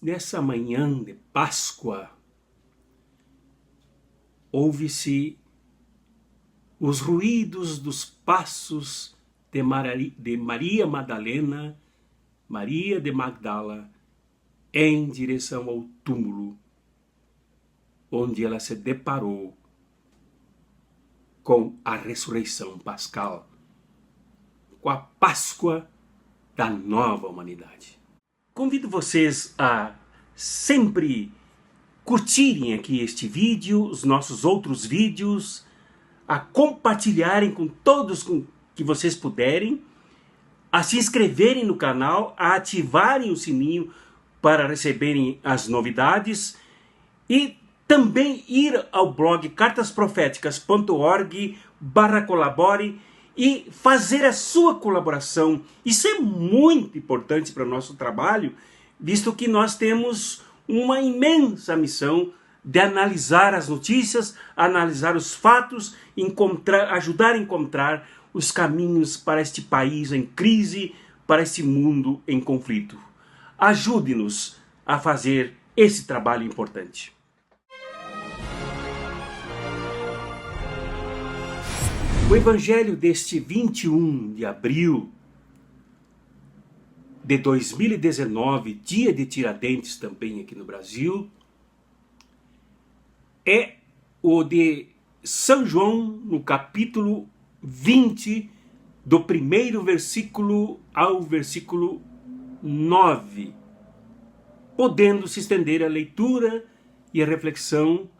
Nessa manhã de Páscoa, ouve-se os ruídos dos passos de Maria Madalena, Maria de Magdala, em direção ao túmulo, onde ela se deparou com a ressurreição pascal, com a Páscoa da nova humanidade. Convido vocês a sempre curtirem aqui este vídeo, os nossos outros vídeos, a compartilharem com todos que vocês puderem, a se inscreverem no canal, a ativarem o sininho para receberem as novidades e também ir ao blog cartasprofeticas.org/colabore e fazer a sua colaboração. Isso é muito importante para o nosso trabalho, visto que nós temos uma imensa missão de analisar as notícias, analisar os fatos, ajudar a encontrar os caminhos para este país em crise, para este mundo em conflito. Ajude-nos a fazer esse trabalho importante. O Evangelho deste 21 de abril de 2019, dia de Tiradentes também aqui no Brasil, é o de São João, no capítulo 20, do primeiro versículo ao versículo 9, podendo se estender a leitura e a reflexão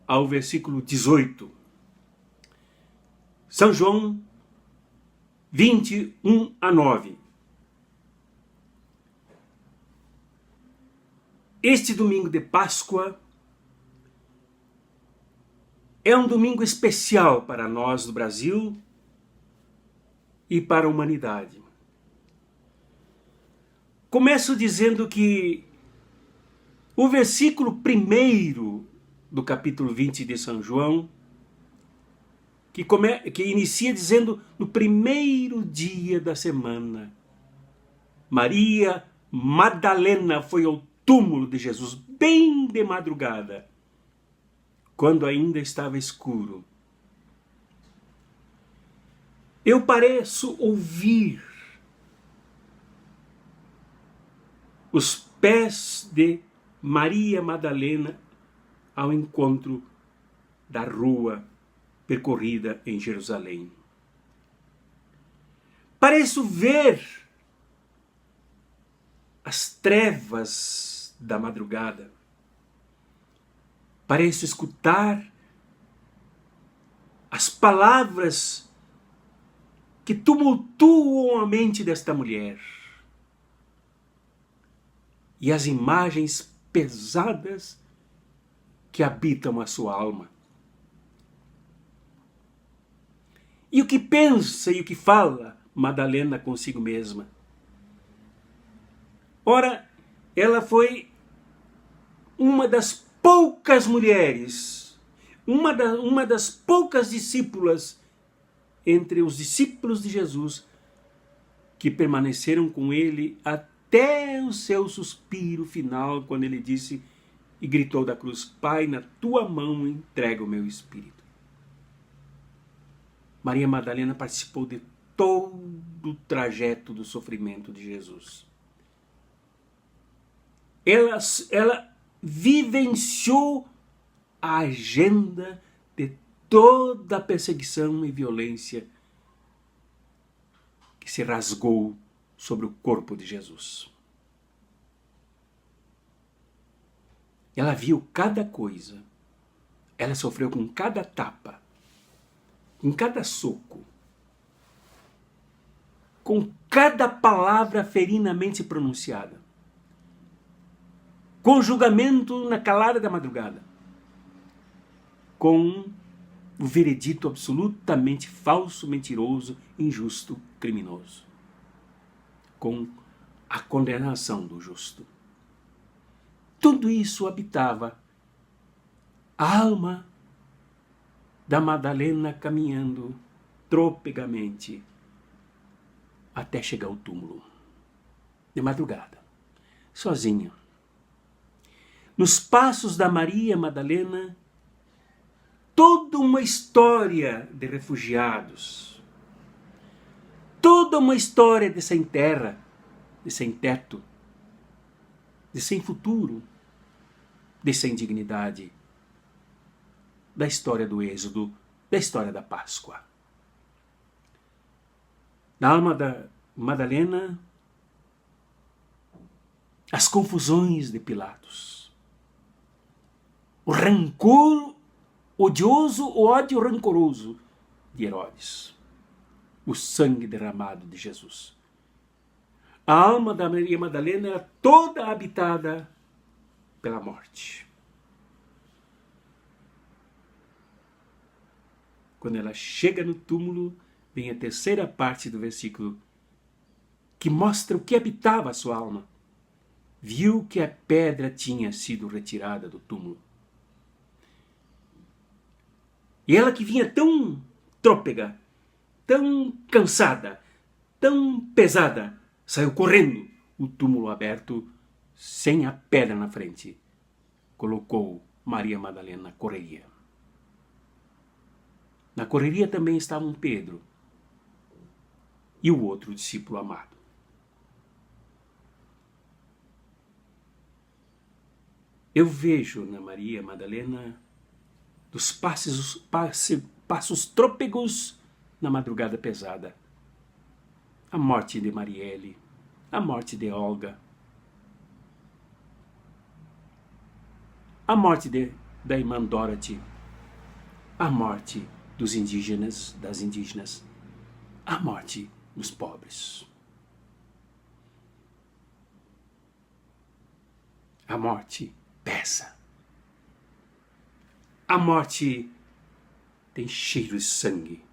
ao versículo 18. São João 20, 1 a 9. Este domingo de Páscoa é um domingo especial para nós do Brasil e para a humanidade. Começo dizendo que o versículo 1 do capítulo 20 de São João, que inicia dizendo: no primeiro dia da semana, Maria Madalena foi ao túmulo de Jesus, bem de madrugada, quando ainda estava escuro. Eu pareço ouvir os pés de Maria Madalena ao encontro da rua percorrida em Jerusalém. Pareço ver as trevas da madrugada. Pareço escutar as palavras que tumultuam a mente desta mulher e as imagens pesadas que habitam a sua alma. E o que pensa e o que fala Madalena consigo mesma? Ora, ela foi uma das poucas mulheres, uma das poucas discípulas entre os discípulos de Jesus que permaneceram com ele até o seu suspiro final, quando ele disse e gritou da cruz: Pai, na tua mão entrego o meu espírito. Maria Madalena participou de todo o trajeto do sofrimento de Jesus. Ela vivenciou a agenda de toda a perseguição e violência que se rasgou sobre o corpo de Jesus. Ela viu cada coisa, ela sofreu com cada tapa, com cada soco, com cada palavra ferinamente pronunciada, com o julgamento na calada da madrugada, com o veredito absolutamente falso, mentiroso, injusto, criminoso, com a condenação do justo. Tudo isso habitava a alma da Madalena, caminhando tropegamente até chegar ao túmulo, de madrugada, sozinha. nos passos da Maria Madalena, toda uma história de refugiados, toda uma história de sem terra, de sem teto, de sem futuro, de sem dignidade, da história do Êxodo, da história da Páscoa. Na alma da Madalena, as confusões de Pilatos, o rancor odioso, o ódio rancoroso de Herodes, o sangue derramado de Jesus. A alma da Maria Madalena era toda habitada pela morte. Quando ela chega no túmulo, vem a terceira parte do versículo, que mostra o que habitava a sua alma. Viu que a pedra tinha sido retirada do túmulo. E ela que vinha tão trôpega, tão cansada, tão pesada, saiu correndo, o túmulo aberto, sem a pedra na frente. Colocou Maria Madalena na correria. Na correria também estavam Pedro e o outro discípulo amado. Eu vejo na Maria Madalena dos passos trôpegos na madrugada pesada. A morte de Marielle, a morte de Olga, a morte da irmã Dorothy, a morte dos indígenas, das indígenas, a morte dos pobres. A morte pesa. A morte tem cheiro de sangue.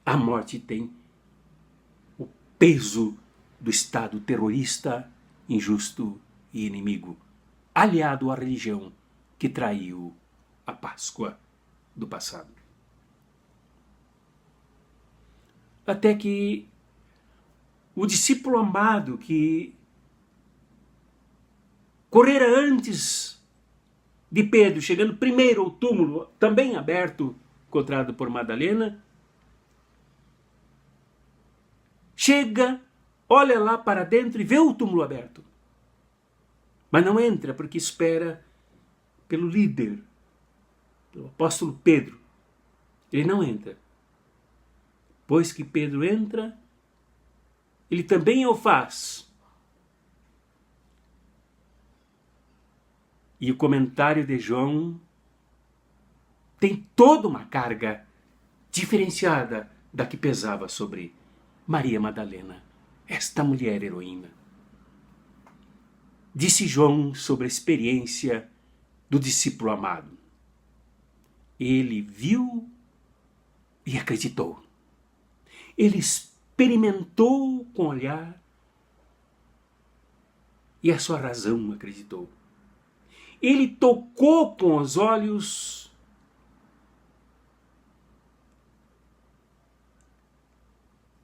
A morte tem o peso do Estado terrorista, injusto e inimigo, aliado à religião que traiu a Páscoa do passado. Até que o discípulo amado que correra antes de Pedro, chegando primeiro ao túmulo, também aberto, encontrado por Madalena, chega, olha lá para dentro e vê o túmulo aberto. Mas não entra porque espera pelo líder, pelo apóstolo Pedro. Ele não entra. Pois que Pedro entra, ele também o faz. E o comentário de João tem toda uma carga diferenciada da que pesava sobre Maria Madalena, esta mulher heroína. Disse João sobre a experiência do discípulo amado. Ele viu e acreditou. Ele experimentou com o olhar e a sua razão acreditou. Ele tocou com os olhos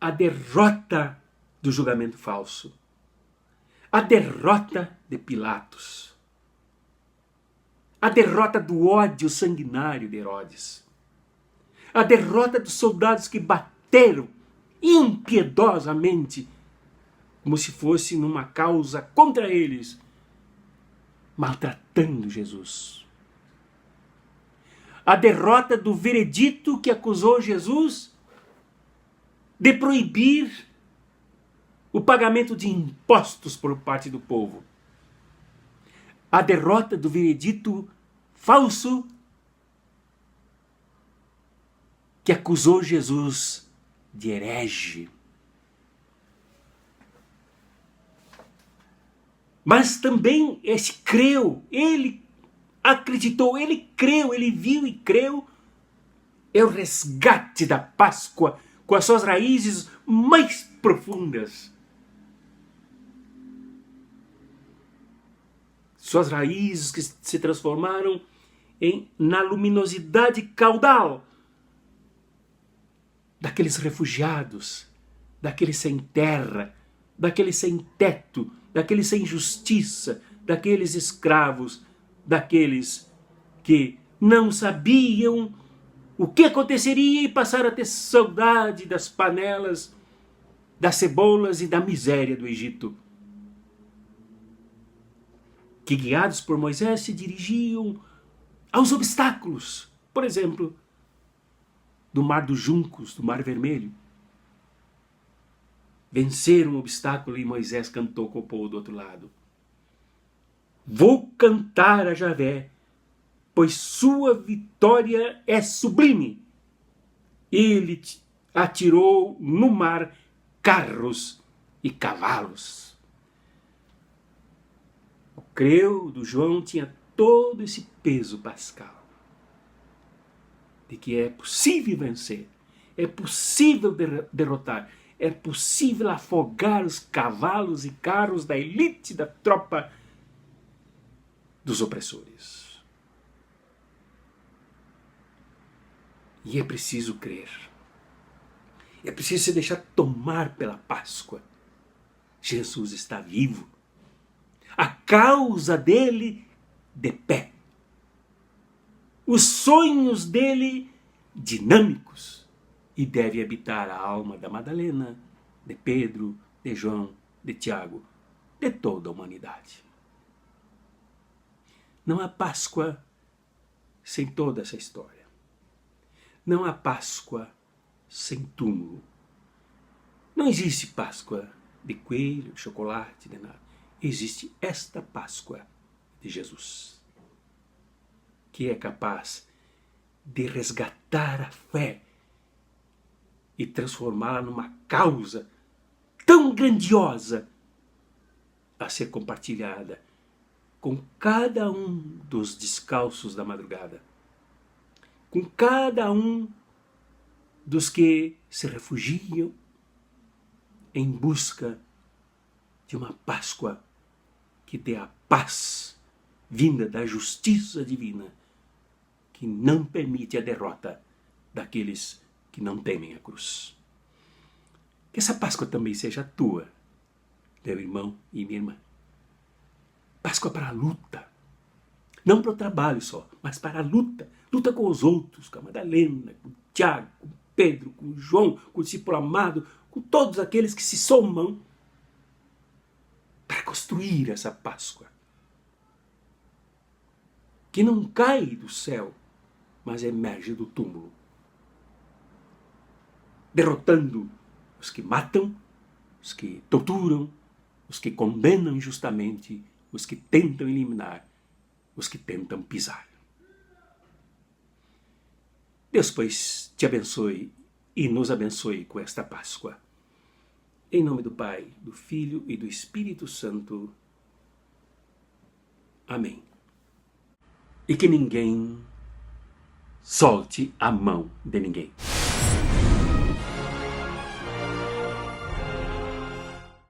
a derrota do julgamento falso, a derrota de Pilatos, a derrota do ódio sanguinário de Herodes, a derrota dos soldados que bateram impiedosamente, como se fosse numa causa contra eles, maltratando Jesus. A derrota do veredito que acusou Jesus de proibir o pagamento de impostos por parte do povo. A derrota do veredito falso que acusou Jesus de herege. Mas também ele creu, ele acreditou, ele creu, ele viu e creu. É o resgate da Páscoa com as suas raízes mais profundas. Suas raízes que se transformaram na luminosidade caudal daqueles refugiados, daqueles sem terra, daqueles sem teto, daqueles sem justiça, daqueles escravos, daqueles que não sabiam o que aconteceria e passaram a ter saudade das panelas, das cebolas e da miséria do Egito. Que, guiados por Moisés, se dirigiam aos obstáculos, por exemplo, do Mar dos Juncos, do Mar Vermelho. Venceram o obstáculo e Moisés cantou com o povo do outro lado. Vou cantar a Javé, pois sua vitória é sublime. Ele atirou no mar carros e cavalos. O creu do João tinha todo esse peso pascal de que é possível vencer, é possível derrotar, é possível afogar os cavalos e carros da elite da tropa dos opressores. E é preciso crer. É preciso se deixar tomar pela Páscoa. Jesus está vivo. A causa dele de pé. Os sonhos dele dinâmicos. E deve habitar a alma da Madalena, de Pedro, de João, de Tiago, de toda a humanidade. Não há Páscoa sem toda essa história. Não há Páscoa sem túmulo. Não existe Páscoa de coelho, de chocolate, de nada. Existe esta Páscoa de Jesus, que é capaz de resgatar a fé e transformá-la numa causa tão grandiosa a ser compartilhada com cada um dos descalços da madrugada, com cada um dos que se refugiam em busca de uma Páscoa que dê a paz vinda da justiça divina, que não permite a derrota daqueles que não temem a cruz. Que essa Páscoa também seja tua, meu irmão e minha irmã. Páscoa para a luta. Não para o trabalho só, mas para a luta. Luta com os outros, com a Madalena, com o Tiago, com o Pedro, com o João, com o discípulo amado, com todos aqueles que se somam para construir essa Páscoa. Que não cai do céu, mas emerge do túmulo. Derrotando os que matam, os que torturam, os que condenam injustamente, os que tentam eliminar, os que tentam pisar. Deus, pois, te abençoe e nos abençoe com esta Páscoa. Em nome do Pai, do Filho e do Espírito Santo. Amém. E que ninguém solte a mão de ninguém.